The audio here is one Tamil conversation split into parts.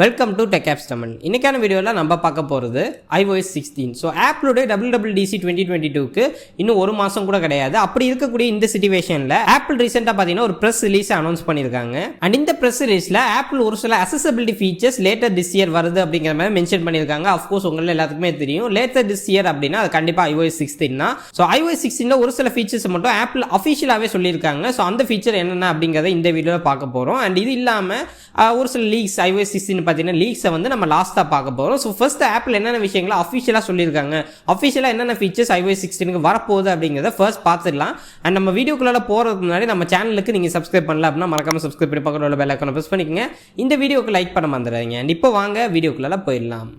Welcome to TechApps Tamil. இன்னைக்கான வீடியோவில் நம்ம பார்க்க போகிறது iOS 16. ஸோ ஆப்பிளோட WWDC 2022க்கு இன்னும் ஒரு மாதம் கூட கிடையாது. அப்படி இருக்கக்கூடிய இந்த சிச்சுவேஷனில் ஆப்பிள் ரீசெண்டாக பார்த்தீங்கன்னா ஒரு ப்ரெஸ் ரிலீஸை அனௌன்ஸ் பண்ணியிருக்காங்க. அண்ட் இந்த ப்ரெஸ் ரிலீஸில் ஆப்பிள் ஒரு சில accessibility features later this year வருது அப்படிங்கிற மாதிரி மென்ஷன் பண்ணியிருக்காங்க. அஃப்கோர்ஸ் உங்களை எல்லாத்துக்குமே தெரியும் லேட்டர் திஸ் இயர் அப்படின்னா அது கண்டிப்பாக iOS 16 தான். ஸோ iOS 16 ஒரு சில ஃபீச்சர்ஸ் மட்டும் ஆப்பிள் அஃபிஷியலாகவே சொல்லியிருக்காங்க. ஸோ அந்த ஃபீச்சர் என்னென்ன அப்படிங்கிறத இந்த வீடியோவில் பார்க்க போகிறோம். அண்ட் இது இல்லாமல் ஒரு சில லீக்ஸ் iOS 16 பார்த்தீங்கன்னா லீக்ஸை வந்து நம்ம லாஸ்ட்டாக பார்க்க போகிறோம். ஸோ ஃபர்ஸ்ட் ஆப்பிள் என்னென்ன விஷயங்களை அஃபிஷியலாக சொல்லியிருக்காங்க, அஃபிஷியலாக என்னென்ன ஃபீச்சர்ஸ் iOS 16க்கு வரப்போகுது அப்படிங்கிறத ஃபர்ஸ்ட் பார்த்துடலாம். அண்ட் நம்ம வீடியோக்குள்ளே போகிறதுக்கு முன்னாடி நம்ம சேனலுக்கு நீங்கள் சப்ஸ்கிரைப் பண்ணல அப்படின்னா மறக்காமல் சப்ஸ்கிரைப் பண்ணி பக்கத்தில் உள்ள பெல் ஐகானை ப்ரெஸ் பண்ணிக்கங்க. இந்த வீடியோக்கு லைக் பண்ண மறந்துடாதீங்க. அண்ட் இப்போ வாங்க வீடியோக்குள்ளே போயிடலாம்.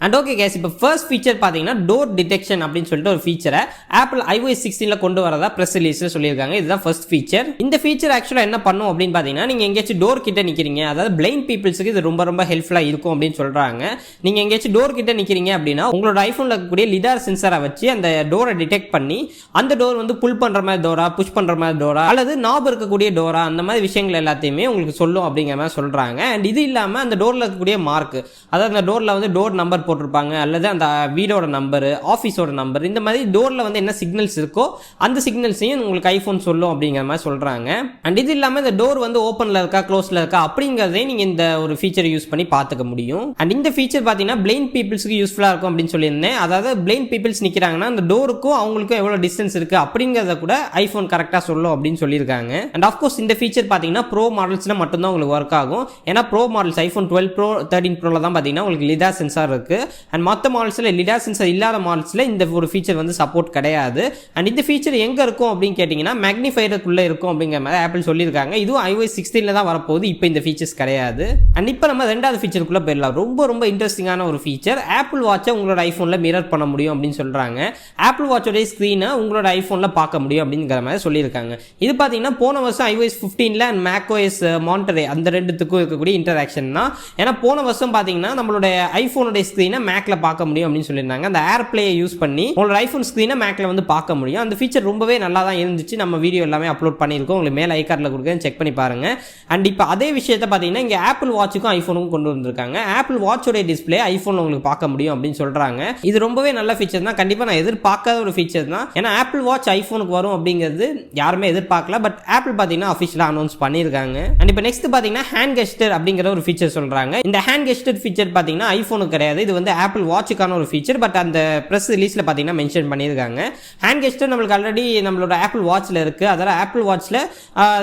அண்ட் ஓகே கேஸ், இப்போ ஃபர்ஸ்ட் ஃபீச்சர் பார்த்தீங்கன்னா டோர் டிடெக்ஷன் அப்படின்னு சொல்லிட்டு ஒரு ஃபீச்சரை ஆப்பிள் iOS 16ல கொண்டு வரதா ப்ரெஸ் ரிலீஸில் சொல்லியிருக்காங்க. இதுதான் ஃபர்ஸ்ட் ஃபீச்சர். இந்த ஃபீச்சர் ஆக்சுவலாக என்ன பண்ணும் அப்படின்னு பார்த்தீங்கன்னா, நீங்கள் எங்கேயாச்சும் டோர் கிட்ட நிற்கிறீங்க, அதாவது பிளைண்ட் பீப்புள்ஸுக்கு இது ரொம்ப ரொம்ப ஹெல்ப்ஃபுல்லாக இருக்கும் அப்படின்னு சொல்கிறாங்க. நீங்கள் எங்கேயாச்சும் டோர் கிட்ட நிற்கிறீங்க அப்படின்னா உங்களோட ஐஃபோனில் இருக்கக்கூடிய லிடார் சென்சாரை வச்சு அந்த டோரை டிடெக்ட் பண்ணி அந்த டோர் வந்து புல் பண்ணுற மாதிரி டோரா, புஷ் பண்ணுற மாதிரி டோரா, அல்லது நாப் இருக்கக்கூடிய டோரா, அந்த மாதிரி விஷயங்கள் எல்லாத்தையுமே உங்களுக்கு சொல்லும் அப்படிங்கிற மாதிரி சொல்கிறாங்க. அண்ட் இது இல்லாமல் அந்த டோரில் இருக்கக்கூடிய மார்க், அதாவது அந்த டோரில் வந்து டோர் நம்பர் போட்டிருப்பாங்க, அல்லது அந்த வீடோட நம்பர், ஆஃபீஸோட நம்பர், இந்த மாதிரி டோரில் வந்து என்ன சிக்னல்ஸ் இருக்கோ அந்த சிக்னல்ஸையும் உங்களுக்கு ஐஃபோன் சொல்லும் அப்படிங்கிற மாதிரி சொல்கிறாங்க. அண்ட் இது இல்லாமல் இந்த டோர் வந்து ஓப்பனில் இருக்கா க்ளோஸில் இருக்கா அப்படிங்கிறதே நீங்கள் இந்த ஒரு ஃபீச்சர் யூஸ் பண்ணி பார்த்துக்க முடியும். அண்ட் இந்த ஃபீச்சர் பார்த்தீங்கன்னா பிளைண்ட் பீப்புள்ஸுக்கு யூஸ்ஃபுல்லாக இருக்கும் அப்படின்னு சொல்லியிருந்தேன். அதாவது பிளைண்ட் பீப்புள்ஸ் நிற்கிறாங்கன்னா அந்த டோருக்கும் அவங்களுக்கும் எவ்வளோ டிஸ்டன்ஸ் இருக்குது அப்படிங்கிறத கூட ஐஃபோன் கரெக்டாக சொல்லும் அப்படின்னு சொல்லியிருக்காங்க. அண்ட் ஆஃப்கோர்ஸ் இந்த ஃபீச்சர் பார்த்தீங்கன்னா ப்ரோ மாடல்ஸில் மட்டும்தான் உங்களுக்கு ஒர்க் ஆகும். ஏன்னா ப்ரோ மாடல்ஸ் ஐஃபோன் 12 ப்ரோ 13 ப்ரோவில் தான் பார்த்தீங்கன்னா உங்களுக்கு லிடார் சென்சார் இருக்குது. அண்ட் மற்ற மாடல்ஸில் லிடார் சென்சார் இல்லாத மாடல்ஸில் இந்த ஒரு ஃபீச்சர் வந்து சப்போர்ட் கிடையாது. அண்ட் இந்த ஃபீச்சர் எங்கே இருக்கும் அப்படின்னு கேட்டிங்கன்னா மேக்னிஃபையருக்குள்ளே இருக்கும் அப்படிங்கிற மாதிரி ஆப்பிள் சொல்லியிருக்காங்க. இதுவும் iOS 16ல தான் வரப்போகுது. இப்போ இந்த ஃபீச்சர்ஸ் கிடையாது. அண்ட் இப்போ நம்ம ரெண்டாவது ஃபீச்சருக்குள்ளே போயிடலாம். ரொம்ப ரொம்ப இன்ட்ரெஸ்டிங்கான ஒரு ஃபீச்சர். ஆப்பிள் வாட்சை உங்களோட ஐஃபோனில் மிரர் பண்ண முடியும் அப்படின்னு சொல்கிறாங்க. ஆப்பிள் வாட்சோடைய ஸ்க்ரீனை உங்களோட ஐஃபோனில் பார்க்க முடியும் அப்படிங்கிற மாதிரி சொல்லியிருக்காங்க. இது பார்த்தீங்கன்னா போன வருஷம் iOS 15ல அண்ட் macOS மானிட்டர் அந்த ரெண்டுத்துக்கும் இருக்கக்கூடிய இன்டராக்ஷன் தான். ஏன்னா போன வருஷம் பார்த்தீங்கன்னா நம்மளோட ஐஃபோனுடைய ஸ்க்ரீனை மேக்ல பார்க்க முடியும் அப்படின்னு சொல்லியிருந்தாங்க. அந்த ஏர்ப்ளேயை யூஸ் பண்ணி உங்களோட ஐஃபோன் ஸ்க்ரீனை மேக்ல வந்து பார்க்க முடியும். அந்த ஃபீச்சர் ரொம்பவே நல்லா தான் இருந்துச்சு. நம்ம வீடியோ எல்லாமே அப்லோட் பண்ணியிருக்கோம். உங்களுக்கு மேலே ஐகார்டில் கொடுக்குறேன், செக் பண்ணி பாருங்க. அண்ட் இப்போ அதே விஷயத்தை பார்த்தீங்கன்னா இங்கே ஆப்பிள் வாட்சுக்கும் ஐஃபோனுக்கும் கொண்டு வந்திருக்காங்க. ஆப்பிள் வாட்சோடைய டிஸ்பிளே ஐஃபோனில் உங்களுக்கு பார்க்க முடியும் அப்படின்னு சொல்றாங்க. இது ரொம்பவே நல்ல ஃபீச்சர் தான். கண்டிப்பாக நான் எதிர்பார்க்காத ஒரு ஃபீச்சர் தான். ஏன்னா ஆப்பிள் வாட்ச் ஐஃபோனுக்கு வரும் அப்படிங்கிறது யாருமே எதிர்பார்க்கல. பட் ஆப்பிள் பார்த்தீங்கன்னா அஃபிஷியலாக அனௌன்ஸ் பண்ணியிருக்காங்க. அண்ட் இப்போ நெக்ஸ்ட் பார்த்தீங்கன்னா ஹேண்ட் கெஸ்டர் அப்படிங்கிற ஒரு ஃபீச்சர் சொல்றாங்க. இந்த ஹேண்ட் கெஸ்டர் ஃபீச்சர் பார்த்தீங்கன்னா ஐஃபோனுக்கு கிடையாது. இது வந்து ஆப்பிள் வாட்சுக்கான ஒரு ஃபீச்சர். பட் அந்த ப்ரெஸ் ரிலீஸில் பார்த்தீங்கன்னா மென்ஷன் பண்ணியிருக்காங்க. ஹேண்ட் கெஸ்டர் நம்மளுக்கு ஆல்ரெடி நம்மளோட ஆப்பிள் வாட்சில் இருக்குது. அதாவது ஆப்பிள் வாட்சில்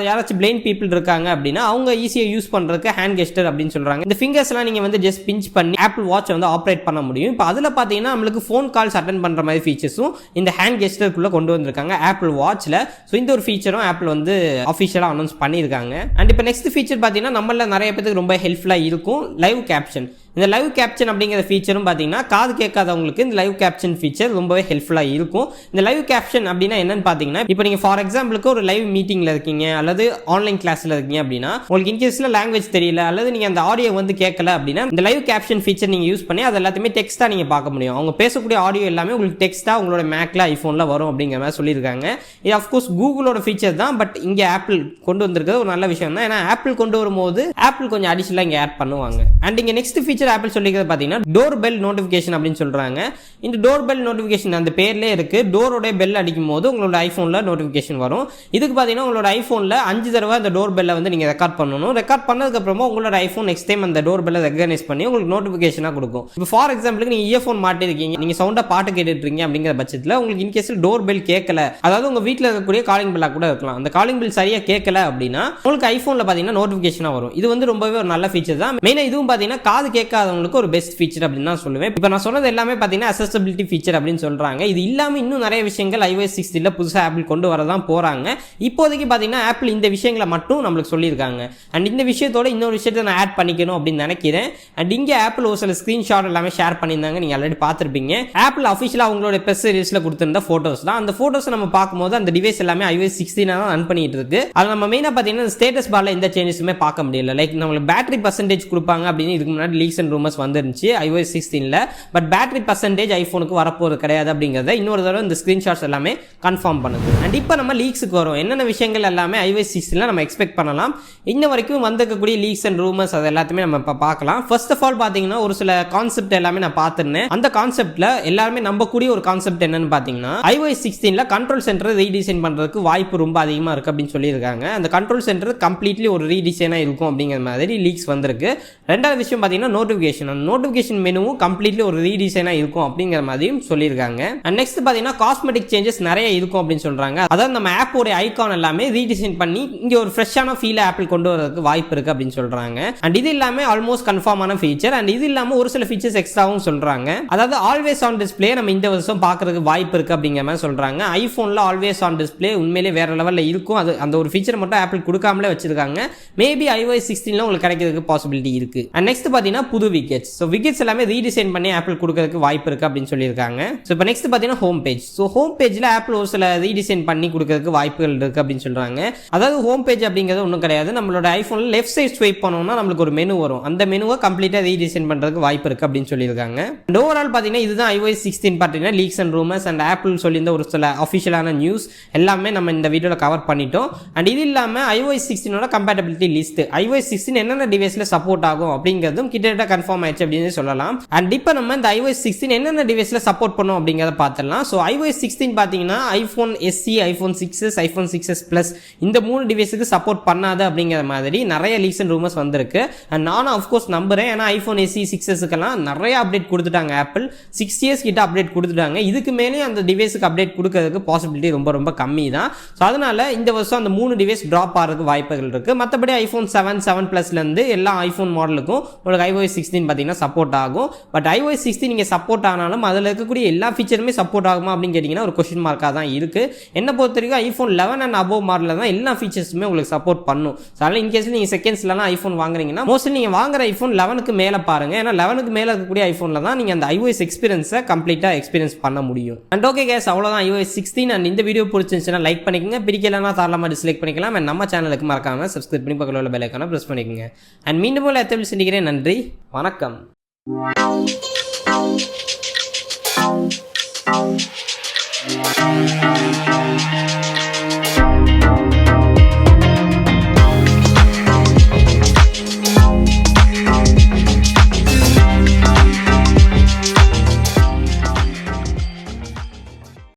யாராச்சும் பிளைண்ட் பீப்புள் இருக்காங்க அப்படின்னா அவங்க ஈஸியாக யூஸ் பண்ணுறதுக்கு ஹேண்ட் கெஸ்டர் அப்படின்னு சொல்கிறாங்க. இந்த ஃபிங்கர்ஸ்லாம் நீங்கள் வந்து ஜஸ்ட் பிஞ்ச் பண்ணி ஆப்பிள் வாட்சை வந்து ஆப்ரேட் பண்ண முடியும். இப்போ அதில் பார்த்தீங்கன்னா நம்மளுக்கு ஃபோன் கால்ஸ் அட்டன் பண்ணுற மாதிரி ஃபீச்சர்ஸும் இந்த ஹேண்ட் கெஸ்டருக்குள்ளே கொண்டு வந்திருக்காங்க ஆப்பிள் வாட்சில். ஸோ இந்த ஒரு ஃபீச்சரும் ஆப்பிள் வந்து அஃபிஷியலாக அனௌன்ஸ் பண்ணியிருக்காங்க. அண்ட் இப்போ நெக்ஸ்ட் ஃபீச்சர் பார்த்தீங்கன்னா நம்மள நிறைய பேருக்கு ரொம்ப ஹெல்ப்ஃபுல்லாக இருக்கும், லைவ் கேப்ஷன். இந்த லைவ் கேப்ஷன் அப்படிங்கிற ஃபீச்சரும் பார்த்தீங்கன்னா காது கேட்காதவங்களுக்கு இந்த லைவ் கேப்ஷன் ஃபீச்சர் ரொம்பவே ஹெல்ப்ஃபுல்லாக இருக்கும். இந்த லைவ் கேப்ஷன் அப்படின்னா என்னன்னு பார்த்தீங்கன்னா, இப்போ நீங்கள் ஃபார் எக்ஸாம்பிளுக்கு ஒரு லைவ் மீட்டிங்கில் இருக்கீங்க அல்லது ஆன்லைன் கிளாஸில் இருக்கீங்க அப்படின்னா உங்களுக்கு இன்கேஸில் லாங்குவேஜ் தெரியல அல்லது நீங்கள் அந்த ஆடியோ வந்து கேட்கல அப்படின்னா இந்த லைவ் கேப்ஷன் ஃபீச்சர் நீங்கள் யூஸ் பண்ணி அது எல்லாத்தையுமே டெக்ஸ்ட்டாக நீங்கள் பார்க்க முடியும். அவங்க பேசக்கூடிய ஆடியோ எல்லாமே உங்களுக்கு டெக்ஸ்ட்டாக உங்களோட மேக்ல ஐஃபோனில் வரும் அப்படிங்கிற மாதிரி சொல்லியிருக்காங்க. இது அஃப்கோர்ஸ் கூகுளோட ஃபீச்சர் தான். பட் இங்கே ஆப்பிள் கொண்டு வந்திருக்கிறது ஒரு நல்ல விஷயம் தான். ஏன்னா ஆப்பிள் கொண்டு வரும்போது ஆப்பிள் கொஞ்சம் அடிஷனலாக இங்கே ஆட் பண்ணுவாங்க. அண்ட் இங்கே நெக்ஸ்ட் ஃபீச்சர் ஆப்பிள் சொல்லிக்கிறது பார்த்தீங்கன்னா டோர் பெல் நோட்டிஃபிகேஷன் அப்படின்னு சொல்றாங்க. இந்த டோர் பெல் நோட்டிஃபிகேஷன் அந்த பேர்லேயே இருக்கு. டோரோட பெல் அடிக்கும் போது உங்களோட ஐஃபோனில் நோட்டிஃபிகேஷன் வரும். இதுக்கு பார்த்தீங்கன்னா உங்களோட ஐஃபோனில் 5 தடவை அந்த டோர் பெல்லை வந்து நீங்கள் ரெக்கார்ட் பண்ணணும். ரெக்கார்ட் பண்ணதுக்கு அப்புறமா உங்களோட ஐஃபோன் நெக்ஸ்ட் டைம் அந்த டோர் பெல்லை ரெகனைஸ் பண்ணி உங்களுக்கு நோட்டிஃபிகேஷனாக கொடுக்கும். இப்போ ஃபார் எக்ஸாம்பிளுக்கு நீங்கள் இயர்ஃபோன் மாட்டிருக்கீங்க, நீங்கள் சவுண்டாக பாட்டு கேட்டுட்டு இருக்கீங்க அப்படிங்கிற பட்சத்தில் உங்களுக்கு இன்கேஸ் டோர் பெல் கேட்கல, அதாவது உங்கள் வீட்டில் இருக்கக்கூடிய காலிங் பெல்லாக கூட இருக்கலாம், அந்த காலிங் பெல் சரியாக கேட்கல அப்படின்னா உங்களுக்கு ஐஃபோனில் பார்த்தீங்கன்னா நோட்டிஃபிகேஷனாக வரும். இது வந்து ரொம்பவே ஒரு நல்ல ஃபீச்சர் தான். மெயினாக இதுவும் பார்த்தீங்கன்னா காது கேட்காதவங்களுக்கு ஒரு பெஸ்ட் ஃபீச்சர் அப்படின்னு தான் சொல்லுவேன். இப்போ நான் சொன்னது எல்லாமே பார்த்தீங்கன்னா அக்சஸபிலிட்டி ஃபீச்சர் அப்படின்னு சொல்றாங்க. இது இல்லாமல் இன்னும் நிறைய விஷயங்கள் iOS 16ல புதுசாக ஆப்பிள் கொண்டு வரதான் போறாங்க. இப்போதைக்கு பார்த்தீங்கன்னா ஆப்பிள் இந்த விஷயங்களை மட்டும் நம்மளுக்கு சொல்லியிருக்காங்க. அண்ட் இந்த விஷயத்தோட இன்னொரு விஷயத்தை நான் ஆட் பண்ணிக்கணும் அப்படின்னு நினைக்கிறேன். அண்ட் இங்கே ஆப்பிள் ஒரு சில ஸ்கிரீன்ஷாட் எல்லாமே ஷேர் பண்ணியிருந்தாங்க, நீங்க ஆல்ரெடி பார்த்துருப்பீங்க. ஆப்பிள் அஃபிஷியலாக அவங்களோட ப்ரெஸ் ரிலீஸ்ல கொடுத்திருந்த போட்டோஸ் தான். அந்த போட்டோஸ் நம்ம பார்க்கும்போது அந்த டிவைஸ் எல்லாமே iOS 16 தான் ரன் பண்ணிட்டு இருக்கு. அது நம்ம மெயினாக பார்த்தீங்கன்னா ஸ்டேட்டஸ் பார்ல எந்த சேஞ்சஸுமே பார்க்க முடியல. லைக் நம்மளுக்கு பேட்டரி பர்சன்டேஜ் கொடுப்பாங்க அப்படின்னு இதுக்கு முன்னாடி லீக்ஸ் லீக்ஸ் அண்ட் ரூமர்ஸ் வந்துருந்துச்சு iOS 16ல. பட் பேட்டரி பர்சன்டேஜ் ஐஃபோனுக்கு வரப்போகிறது கிடையாது அப்படிங்கிறத இன்னொரு தடவை இந்த ஸ்க்ரீன்ஷாட்ஸ் எல்லாமே கன்ஃபார்ம் பண்ணுது. அண்ட் இப்போ நம்ம லீக்ஸுக்கு வரும். என்னென்ன விஷயங்கள் எல்லாமே iOS 16ல நம்ம எக்ஸ்பெக்ட் பண்ணலாம், இன்ன வரைக்கும் வந்திருக்கக்கூடிய லீக்ஸ் அண்ட் ரூமர்ஸ் அது எல்லாத்தையுமே நம்ம இப்போ பார்க்கலாம். ஃபர்ஸ்ட் ஆஃப் ஆல் பார்த்தீங்கன்னா ஒரு சில கான்செப்ட் எல்லாமே நான் பார்த்துருந்தேன். அந்த கான்செப்ட்ல எல்லாருமே நம்பக்கூடிய ஒரு கான்செப்ட் என்னன்னு பார்த்தீங்கன்னா iOS 16ல கண்ட்ரோல் சென்டர் ரீடிசைன் பண்றதுக்கு வாய்ப்பு ரொம்ப அதிகமாக இருக்கு அப்படின்னு சொல்லியிருக்காங்க. அந்த கண்ட்ரோல் சென்டர் கம்ப்ளீட்லி ஒரு ரீடிசைனாக இருக்கும் அப்படிங்கிற மாதிரி லீக்ஸ் வந்திருக்கு. ரெண்டாவது விஷயம் பார்த்தீங்கன்னா நோட்டிஃபிகேஷன், அந்த நோட்டிஃபிகேஷன் மெனுவும் கம்ப்ளீட்லி ஒரு ரீடிசைனாக இருக்கும் அப்படிங்கிற மாதிரியும் சொல்லியிருக்காங்க. அண்ட் நெக்ஸ்ட் பார்த்தீங்கன்னா காஸ்மெட்டிக் சேஞ்சஸ் நிறைய இருக்கும் அப்படின்னு சொல்றாங்க. அதாவது நம்ம ஆப்போட ஐகான் எல்லாமே ரீடிசைன் பண்ணி இங்க ஒரு ஃப்ரெஷ்ஷான ஃபீல் ஆப்பிள் கொண்டு வரதுக்கு வாய்ப்பு இருக்கு அப்படின்னு சொல்றாங்க. அண்ட் இது இல்லாம ஆல்மோஸ்ட் கன்ஃபார்மான ஃபீச்சர். அண்ட் இது இல்லாம ஒரு சில ஃபீச்சர்ஸ் எக்ஸ்ட்ராவும் சொல்றாங்க. அதாவது ஆல்வேஸ் ஆன் டிஸ்பிளே நம்ம இந்த வருஷம் பார்க்கறதுக்கு வாய்ப்பு இருக்கு அப்படிங்கிற மாதிரி சொல்றாங்க. ஐபோன்ல ஆல்வேஸ் ஆன் டிஸ்பிளே உண்மையிலே வேற லெவல்ல இருக்கும். அது அந்த ஒரு ஃபீச்சர் மட்டும் ஆப்பிள் கொடுக்காமலே வச்சிருக்காங்க. மேபி iOS 16ல உங்களுக்கு கிடைக்கிறதுக்கு பாசிபிலிட்டி இருக்கு. அண்ட் நெக்ஸ்ட் பாத்தீங்கன்னா புது விக்கெட்ஸ். ஸோ விக்கெட்ஸ் எல்லாமே ரீடிசைன் பண்ணி ஆப்பிள் கொடுக்கறதுக்கு வாய்ப்பு இருக்கு அப்படின்னு சொல்லியிருக்காங்க. ஸோ இப்போ நெக்ஸ்ட் பாத்தீங்கன்னா ஹோம் பேஜ். ஸோ ஹோம் பேஜ்ல ஆப்பிள் ஒரு சில ரீடிசைன் பண்ணி கொடுக்கறதுக்கு வாய்ப்புகள் இருக்கு அப்படின்னு சொல்றாங்க. அதாவது ஹோம் பேஜ் அப்படிங்கிறது ஒன்றும் கிடையாது, நம்மளோட ஐபோன்ல லெஃப்ட் சைட் ஸ்வைப் பண்ணோம்னா நம்மளுக்கு ஒரு மெனு வரும். அந்த மெனுவை கம்ப்ளீட்டா ரீடிசைன் பண்றதுக்கு வாய்ப்பு இருக்கு அப்படின்னு சொல்லியிருக்காங்க. அண்ட் ஓவரால் பாத்தீங்கன்னா இதுதான் iOS 16 பார்த்தீங்கன்னா leaks and rumours and Apple சொல்லியிருந்த ஒரு சில அஃபிஷியலான நியூஸ் எல்லாமே நம்ம இந்த வீடியோவில் கவர் பண்ணிட்டோம். அண்ட் இது இல்லாமல் iOS 16ஓட கம்பேட்டபிலிட்டி லிஸ்ட், iOS 16 என்னென்ன டிவைஸில் சப்போர்ட் ஆகும் அப்படிங்கிறதும் கிட்டத்தட்ட கன்ஃபார்ம் ஆயிடுச்சு அப்படின்னு சொல்லலாம். அண்ட் இப்போ நம்ம இந்த iOS 16 என்னென்ன டிவைஸில் சப்போர்ட் பண்ணும் அப்படிங்கிறத பார்த்துடலாம். ஸோ iOS 16 பார்த்தீங்கன்னா iPhone SE, iPhone 6s, iPhone 6s Plus இந்த 3 டிவைஸுக்கு சப்போர்ட் பண்ணாது அப்படிங்கிற மாதிரி நிறைய லீக்ஸ் அண்ட் ரூமர்ஸ் வந்திருக்கு. அண்ட் நானும் அஃப்கோர்ஸ் நம்புறேன். ஏன்னா ஐஃபோன் SE 6sக்கெல்லாம் நிறைய அப்டேட் கொடுத்துட்டாங்க ஆப்பிள், 6 years கிட்ட அப்டேட் கொடுத்துட்டாங்க. இதுக்கு மேலே அந்த டிவைஸுக்கு அப்டேட் கொடுக்கறதுக்கு பாசிபிலிட்டி ரொம்ப ரொம்ப கம்மி தான். ஸோ அதனால இந்த வருஷம் அந்த 3 டிவைஸ் ட்ராப் ஆகிறதுக்கு வாய்ப்புகள் இருக்கு. மற்றபடி ஐஃபோன் 7, 7 Plusலேருந்து எல்லா ஐஃபோன் மாடலுக்கும் உங்களுக்கு iOS 16 பார்த்தீங்கன்னா சப்போர்ட் ஆகும். பட் iOS 16 நீங்கள் சப்போர்ட் ஆனாலும் அதில் இருக்கக்கூடிய எல்லா ஃபீச்சருமே சப்போர்ட் ஆகுமா அப்படின்னு கேட்டிங்கன்னா ஒரு கொஸ்டின் மார்க்காக தான் இருக்கு. என்ன பொறுத்த வரைக்கும் ஐஃபோன் 11 அண்ட் அபோவ் மாடலில் தான் எல்லா ஃபீச்சர்ஸுமே உங்களுக்கு சப்போர்ட் பண்ணும். ஸோ அதனால் இன்கேஸ் நீங்கள் செகண்ட்ஸ்லாம் ஐஃபோன் வாங்குறீங்கன்னா மோஸ்ட்லி நீங்கள் வாங்குற ஐஃபோன் 11க்கு மேலே பாருங்க. ஏன்னா 11க்கு மேலே இருக்கக்கூடிய ஐஃபோனில் தான் நீங்கள் அந்த iOS எக்ஸ்பீரியன்ஸை கம்ப்ளீட்டாக எக்ஸ்பீரியன்ஸ் பண்ண முடியும். அண்ட் ஓகே கேஸ், அவ்வளோதான் iOS 16. அண்ட் இந்த வீடியோ பிடிச்சிருந்துச்சுன்னா லைக் பண்ணிக்கோங்க, பிடிக்கலன்னா தாராளமாக டிஸ்லைக் பண்ணிக்கலாம். அண்ட் நம்ம சேனலுக்கு மறக்காம சப்ஸ்கிரைப் பண்ணி பக்கத்தில் உள்ள பெல் ஐகானை பிரஸ் பண்ணிக்கோங்க. அண்ட் மீண்டும் போல எத்தனை சந்திக்கிறேன். நன்றி, வணக்கம்.